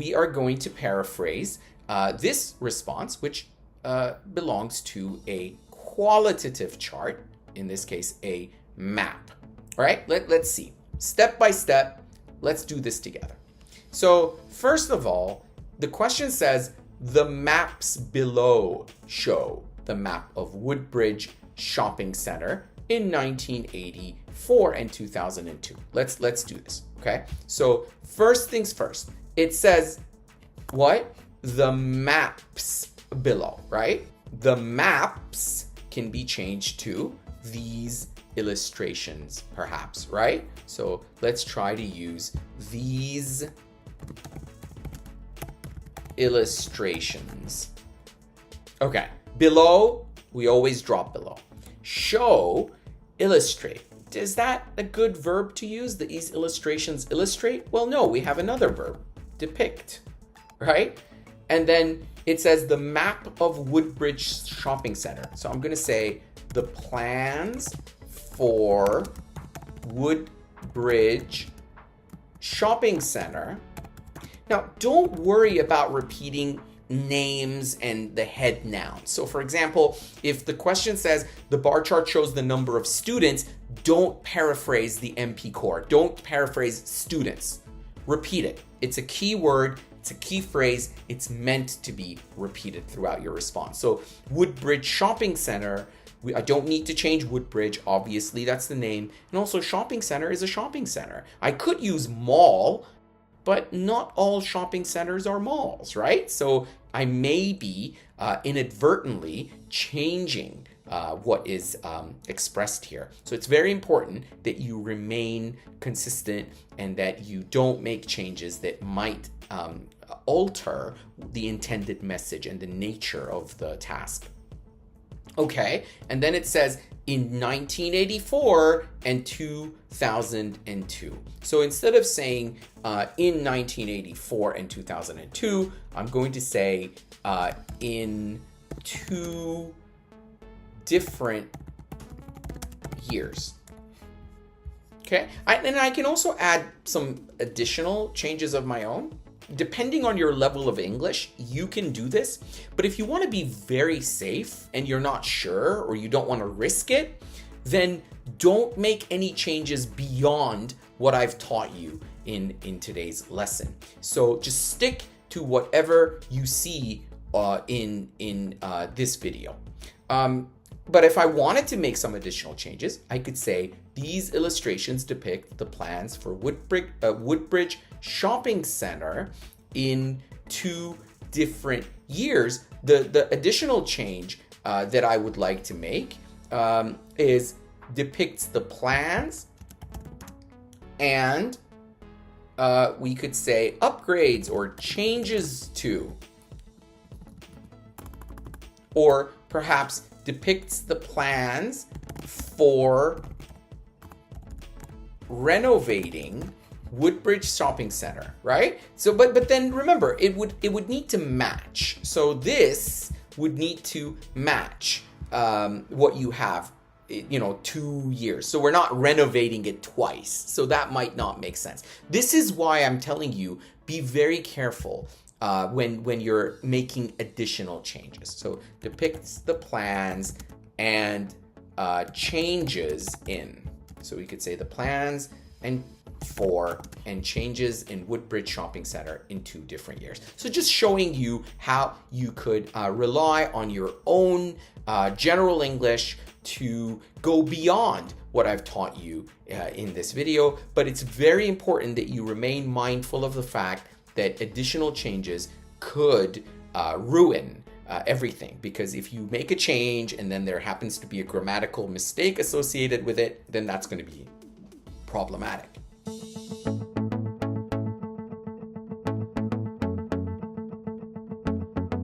we are going to paraphrase this response, which belongs to a qualitative chart, in this case, a map. All right, let's see. Step by step, let's do this together. So first of all, the question says, the maps below show the map of Woodbridge Shopping Center in 1984 and 2002. Let's do this, okay? So first things first, it says what? The maps below, right? The maps can be changed to these illustrations, perhaps, right? So let's try to use these illustrations. Okay, below, we always drop below. Show, illustrate. Is that a good verb to use? These illustrations illustrate? Well, no, we have another verb, depict, right? And then it says the map of Woodbridge Shopping Center. So I'm going to say the plans for Woodbridge Shopping Center. Now, don't worry about repeating names and the head noun. So for example, if the question says the bar chart shows the number of students, don't paraphrase the MP core. Don't paraphrase students. Repeat it. It's a key word. It's a key phrase. It's meant to be repeated throughout your response. So Woodbridge Shopping Center, I don't need to change Woodbridge. Obviously, that's the name. And also shopping center is a shopping center. I could use mall, but not all shopping centers are malls, right? So I may be inadvertently changing what is expressed here. So it's very important that you remain consistent and that you don't make changes that might alter the intended message and the nature of the task. Okay, and then it says in 1984 and 2002. So instead of saying in 1984 and 2002, I'm going to say in 2 different years. Okay, and I can also add some additional changes of my own. Depending on your level of English, you can do this. But if you want to be very safe and you're not sure or you don't want to risk it, then don't make any changes beyond what I've taught you in today's lesson. So just stick to whatever you see in this video. But if I wanted to make some additional changes, I could say these illustrations depict the plans for Woodbridge Shopping Center in 2 different years. The additional change that I would like to make is depicts the plans, and we could say upgrades or changes to, or perhaps depicts the plans for renovating Woodbridge Shopping Center, right? So, but then remember, it would need to match. So this would need to match what you have, 2 years. So we're not renovating it twice. So that might not make sense. This is why I'm telling you, be very careful when you're making additional changes. So depicts the plans and changes in. So we could say the plans and changes in Woodbridge Shopping Center in 2 different years. So just showing you how you could rely on your own general English to go beyond what I've taught you in this video. But it's very important that you remain mindful of the fact that additional changes could ruin everything, because if you make a change and then there happens to be a grammatical mistake associated with it, then that's going to be problematic.